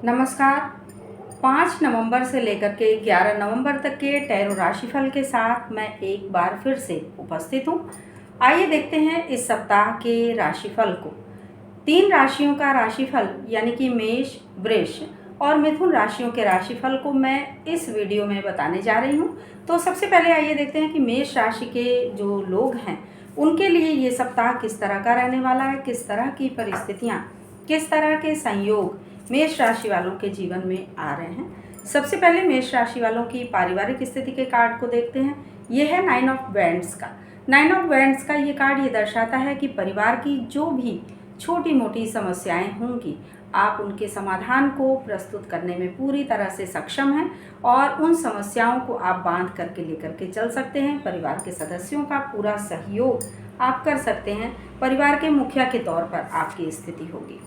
नमस्कार। 5 नवंबर से लेकर के 11 नवंबर तक के टैरो राशिफल के साथ मैं एक बार फिर से उपस्थित हूँ। आइए देखते हैं इस सप्ताह के राशिफल को। 3 राशियों का राशिफल यानी कि मेष, वृष और मिथुन राशियों के राशिफल को मैं इस वीडियो में बताने जा रही हूँ। तो सबसे पहले आइए देखते हैं कि मेष राशि के जो लोग हैं उनके लिए ये सप्ताह किस तरह का रहने वाला है, किस तरह की परिस्थितियाँ, किस तरह के संयोग मेष राशि वालों के जीवन में आ रहे हैं। सबसे पहले मेष राशि वालों की पारिवारिक स्थिति के कार्ड को देखते हैं। ये है 9 ऑफ वैंड्स का। 9 ऑफ वैंड्स का ये कार्ड ये दर्शाता है कि परिवार की जो भी छोटी मोटी समस्याएं होंगी आप उनके समाधान को प्रस्तुत करने में पूरी तरह से सक्षम हैं और उन समस्याओं को आप बांध करके लेकर के चल सकते हैं। परिवार के सदस्यों का पूरा सहयोग आप कर सकते हैं। परिवार के मुखिया के तौर पर आपकी स्थिति होगी।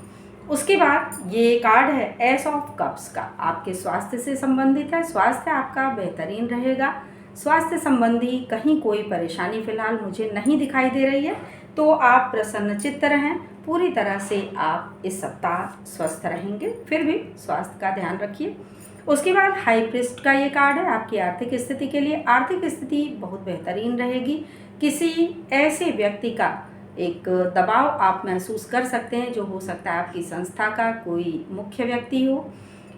उसके बाद ये कार्ड है एस ऑफ कप्स का। आपके स्वास्थ्य से संबंधित है। स्वास्थ्य आपका बेहतरीन रहेगा। स्वास्थ्य संबंधी कहीं कोई परेशानी फिलहाल मुझे नहीं दिखाई दे रही है, तो आप प्रसन्नचित्त रहें। पूरी तरह से आप इस सप्ताह स्वस्थ रहेंगे, फिर भी स्वास्थ्य का ध्यान रखिए। उसके बाद हाई प्रिस्ट का ये कार्ड है आपकी आर्थिक स्थिति के लिए। आर्थिक स्थिति बहुत बेहतरीन रहेगी। किसी ऐसे व्यक्ति का एक दबाव आप महसूस कर सकते हैं, जो हो सकता है आपकी संस्था का कोई मुख्य व्यक्ति हो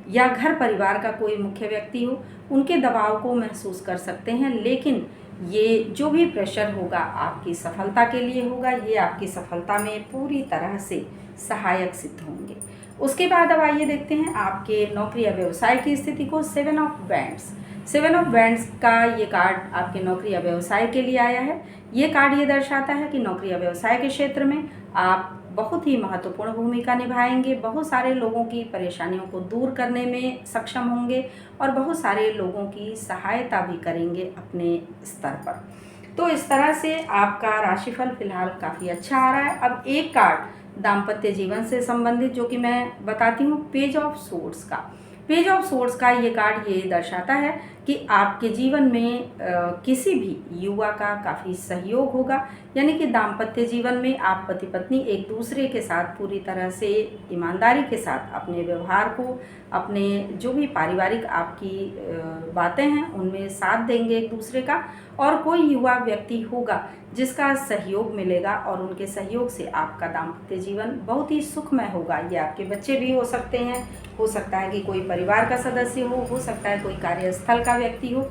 या घर परिवार का कोई मुख्य व्यक्ति हो, उनके दबाव को महसूस कर सकते हैं। लेकिन ये जो भी प्रेशर होगा आपकी सफलता के लिए होगा। ये आपकी सफलता में पूरी तरह से सहायक सिद्ध होंगे। उसके बाद अब आइए देखते हैं आपके नौकरी या व्यवसाय की स्थिति को। 7 ऑफ वैंड्स। 7 ऑफ वैंड्स का ये कार्ड आपके नौकरी या व्यवसाय के लिए आया है। ये कार्ड ये दर्शाता है कि नौकरी या व्यवसाय के क्षेत्र में आप बहुत ही महत्वपूर्ण भूमिका निभाएंगे। बहुत सारे लोगों की परेशानियों को दूर करने में सक्षम होंगे और बहुत सारे लोगों की सहायता भी करेंगे अपने स्तर पर। तो इस तरह से आपका राशिफल फिलहाल काफ़ी अच्छा आ रहा है। अब एक कार्ड दाम्पत्य जीवन से संबंधित जो कि मैं बताती हूँ, पेज ऑफ सोर्ड्स का। पेज ऑफ सोर्ड्स का ये कार्ड ये दर्शाता है कि आपके जीवन में किसी भी युवा का काफ़ी सहयोग होगा। यानी कि दाम्पत्य जीवन में आप पति पत्नी एक दूसरे के साथ पूरी तरह से ईमानदारी के साथ अपने व्यवहार को, अपने जो भी पारिवारिक आपकी बातें हैं उनमें साथ देंगे एक दूसरे का। और कोई युवा व्यक्ति होगा जिसका सहयोग मिलेगा और उनके सहयोग से आपका दाम्पत्य जीवन बहुत ही सुखमय होगा। ये आपके बच्चे भी हो सकते हैं, हो सकता है कि कोई परिवार का सदस्य हो सकता है कोई कार्यस्थल का व्यक्ति हो।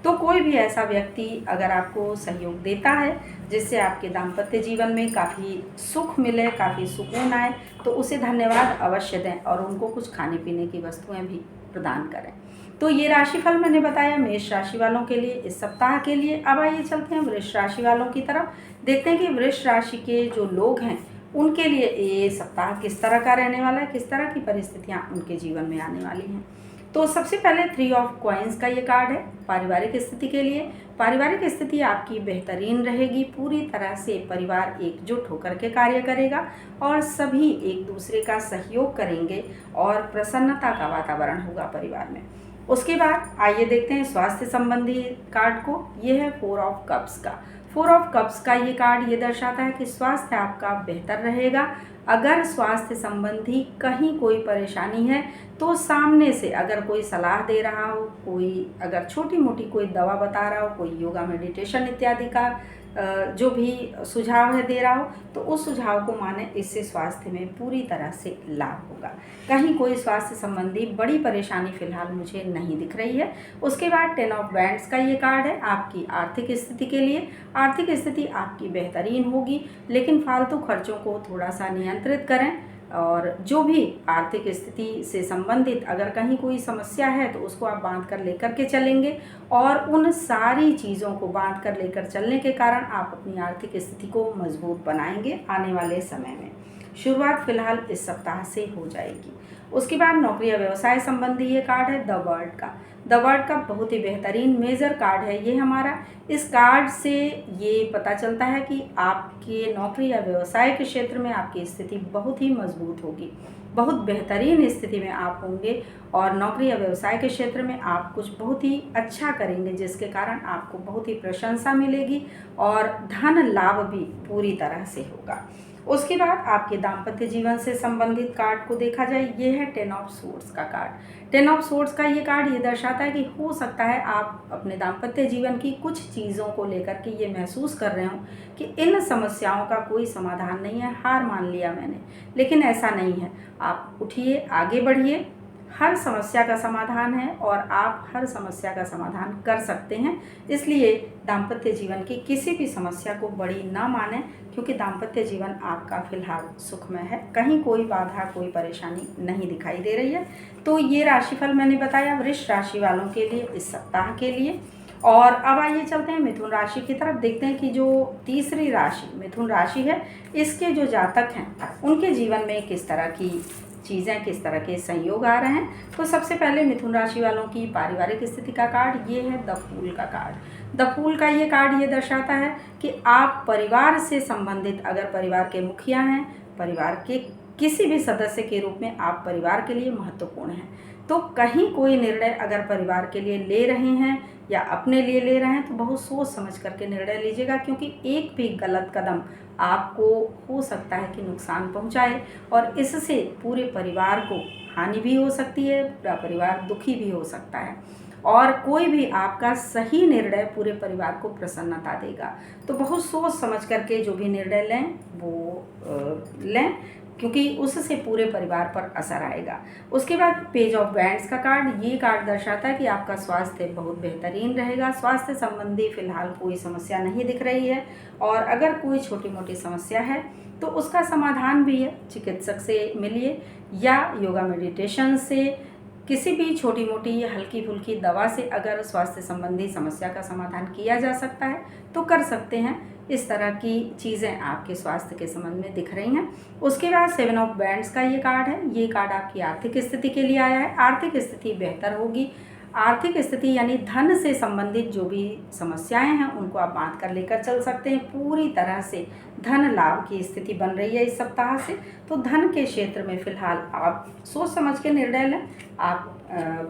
तो कोई भी ऐसा व्यक्ति अगर आपको सहयोग देता है जिससे आपके दाम्पत्य जीवन में काफ़ी सुख मिले, काफ़ी सुकून आए, तो उसे धन्यवाद अवश्य दें और उनको कुछ खाने पीने की वस्तुएं भी प्रदान करें। तो ये राशिफल मैंने बताया मेष राशि वालों के लिए इस सप्ताह के लिए। अब आइए चलते हैं वृष राशि वालों की तरफ। देखते हैं कि वृष राशि के जो लोग हैं उनके लिए ये सप्ताह किस तरह का रहने वाला है, किस तरह की परिस्थितियाँ उनके जीवन में आने वाली हैं। तो सबसे पहले 3 ऑफ कॉइन्स का ये कार्ड है पारिवारिक स्थिति के लिए। पारिवारिक स्थिति आपकी बेहतरीन रहेगी। पूरी तरह से परिवार एकजुट होकर के कार्य करेगा और सभी एक दूसरे का सहयोग करेंगे और प्रसन्नता का वातावरण होगा परिवार में। उसके बाद आइए देखते हैं स्वास्थ्य संबंधी कार्ड को। ये है 4 ऑफ कप्स का। 4 ऑफ कप्स का ये कार्ड ये दर्शाता है कि स्वास्थ्य आपका बेहतर रहेगा। अगर स्वास्थ्य संबंधी कहीं कोई परेशानी है तो सामने से अगर कोई सलाह दे रहा हो, कोई अगर छोटी मोटी कोई दवा बता रहा हो, कोई योगा मेडिटेशन इत्यादि का जो भी सुझाव है दे रहा हो, तो उस सुझाव को माने। इससे स्वास्थ्य में पूरी तरह से लाभ होगा। कहीं कोई स्वास्थ्य संबंधी बड़ी परेशानी फिलहाल मुझे नहीं दिख रही है। उसके बाद 10 ऑफ वैंड्स का ये कार्ड है आपकी आर्थिक स्थिति के लिए। आर्थिक स्थिति आपकी बेहतरीन होगी, लेकिन फालतू खर्चों को थोड़ा सा नियंत्रित करें और जो भी आर्थिक स्थिति से संबंधित अगर कहीं कोई समस्या है तो उसको आप बांध कर लेकर के चलेंगे और उन सारी चीज़ों को बांध कर लेकर चलने के कारण आप अपनी आर्थिक स्थिति को मजबूत बनाएंगे आने वाले समय में। शुरुआत फिलहाल इस सप्ताह से हो जाएगी। उसके बाद नौकरी या व्यवसाय संबंधी ये कार्ड है द वर्ल्ड का। द वर्ल्ड का बहुत ही बेहतरीन मेजर कार्ड है ये हमारा। इस कार्ड से ये पता चलता है कि आपके नौकरी या व्यवसाय के क्षेत्र में आपकी स्थिति बहुत ही मजबूत होगी। बहुत बेहतरीन स्थिति में आप होंगे और नौकरी या व्यवसाय के क्षेत्र में आप कुछ बहुत ही अच्छा करेंगे, जिसके कारण आपको बहुत ही प्रशंसा मिलेगी और धन लाभ भी पूरी तरह से होगा। उसके बाद आपके दाम्पत्य जीवन से संबंधित कार्ड को देखा जाए, ये है 10 ऑफ सोर्ड्स का कार्ड। 10 ऑफ सोर्ड्स का ये कार्ड ये दर्शाता है कि हो सकता है आप अपने दाम्पत्य जीवन की कुछ चीज़ों को लेकर के ये महसूस कर रहे हो कि इन समस्याओं का कोई समाधान नहीं है, हार मान लिया मैंने। लेकिन ऐसा नहीं है, आप उठिए, आगे बढ़िए, हर समस्या का समाधान है और आप हर समस्या का समाधान कर सकते हैं। इसलिए दाम्पत्य जीवन की किसी भी समस्या को बड़ी ना मानें, क्योंकि दाम्पत्य जीवन आपका फिलहाल सुखमय है, कहीं कोई बाधा, कोई परेशानी नहीं दिखाई दे रही है। तो ये राशिफल मैंने बताया वृष राशि वालों के लिए इस सप्ताह के लिए। और अब आइए चलते हैं मिथुन राशि की तरफ, देखते हैं कि जो तीसरी राशि मिथुन राशि है, इसके जो जातक हैं उनके जीवन में किस तरह की चीज़ें, किस तरह के संयोग आ रहे हैं। तो सबसे पहले मिथुन राशि वालों की पारिवारिक स्थिति का कार्ड ये है द फूल का कार्ड। द फूल का ये कार्ड ये दर्शाता है कि आप परिवार से संबंधित, अगर परिवार के मुखिया हैं, परिवार के किसी भी सदस्य के रूप में आप परिवार के लिए महत्वपूर्ण हैं। तो कहीं कोई निर्णय अगर परिवार के लिए ले रहे हैं या अपने लिए ले रहे हैं तो बहुत सोच समझ करके निर्णय लीजिएगा, क्योंकि एक भी गलत कदम आपको हो सकता है कि नुकसान पहुंचाए और इससे पूरे परिवार को हानि भी हो सकती है, पूरा परिवार दुखी भी हो सकता है। और कोई भी आपका सही निर्णय पूरे परिवार को प्रसन्नता देगा। तो बहुत सोच समझ करके जो भी निर्णय लें वो लें, क्योंकि उससे पूरे परिवार पर असर आएगा। उसके बाद पेज ऑफ वैंड्स का कार्ड, ये कार्ड दर्शाता है कि आपका स्वास्थ्य बहुत बेहतरीन रहेगा। स्वास्थ्य संबंधी फिलहाल कोई समस्या नहीं दिख रही है, और अगर कोई छोटी मोटी समस्या है तो उसका समाधान भी है, चिकित्सक से मिलिए या योगा मेडिटेशन से, किसी भी छोटी मोटी हल्की फुल्की दवा से अगर स्वास्थ्य संबंधी समस्या का समाधान किया जा सकता है तो कर सकते हैं। इस तरह की चीज़ें आपके स्वास्थ्य के संबंध में दिख रही हैं। उसके बाद 7 ऑफ वैंड्स का ये कार्ड है, ये कार्ड आपकी आर्थिक स्थिति के लिए आया है। आर्थिक स्थिति बेहतर होगी। आर्थिक स्थिति यानी धन से संबंधित जो भी समस्याएं हैं उनको आप बांध कर लेकर चल सकते हैं। पूरी तरह से धन लाभ की स्थिति बन रही है इस सप्ताह से। तो धन के क्षेत्र में फिलहाल आप सोच समझ के निर्णय लें, आप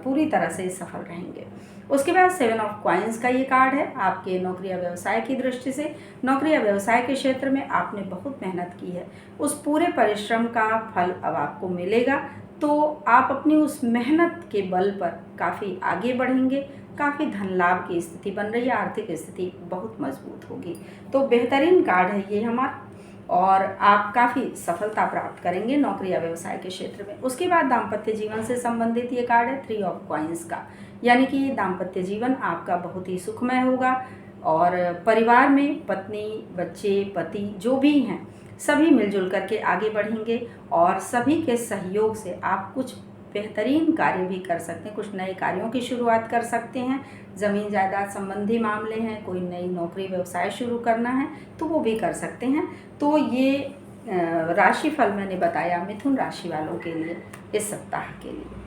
पूरी तरह से सफल रहेंगे। उसके बाद 7 ऑफ कॉइन्स का ये कार्ड है आपके नौकरी या व्यवसाय की दृष्टि से। नौकरी या व्यवसाय के क्षेत्र में आपने बहुत मेहनत की है, उस पूरे परिश्रम का फल अब आपको मिलेगा। तो आप अपनी उस मेहनत के बल पर काफ़ी आगे बढ़ेंगे, काफ़ी धन लाभ की स्थिति बन रही है, आर्थिक स्थिति बहुत मजबूत होगी। तो बेहतरीन कार्ड है ये हमारा, और आप काफ़ी सफलता प्राप्त करेंगे नौकरी या व्यवसाय के क्षेत्र में। उसके बाद दाम्पत्य जीवन से संबंधित ये कार्ड है 3 ऑफ कॉइन्स का, यानी कि दाम्पत्य जीवन आपका बहुत ही सुखमय होगा और परिवार में पत्नी, बच्चे, पति जो भी हैं सभी मिलजुल करके आगे बढ़ेंगे और सभी के सहयोग से आप कुछ बेहतरीन कार्य भी कर सकते हैं, कुछ नए कार्यों की शुरुआत कर सकते हैं। ज़मीन जायदाद संबंधी मामले हैं, कोई नई नौकरी व्यवसाय शुरू करना है तो वो भी कर सकते हैं। तो ये राशिफल मैंने बताया मिथुन राशि वालों के लिए इस सप्ताह के लिए।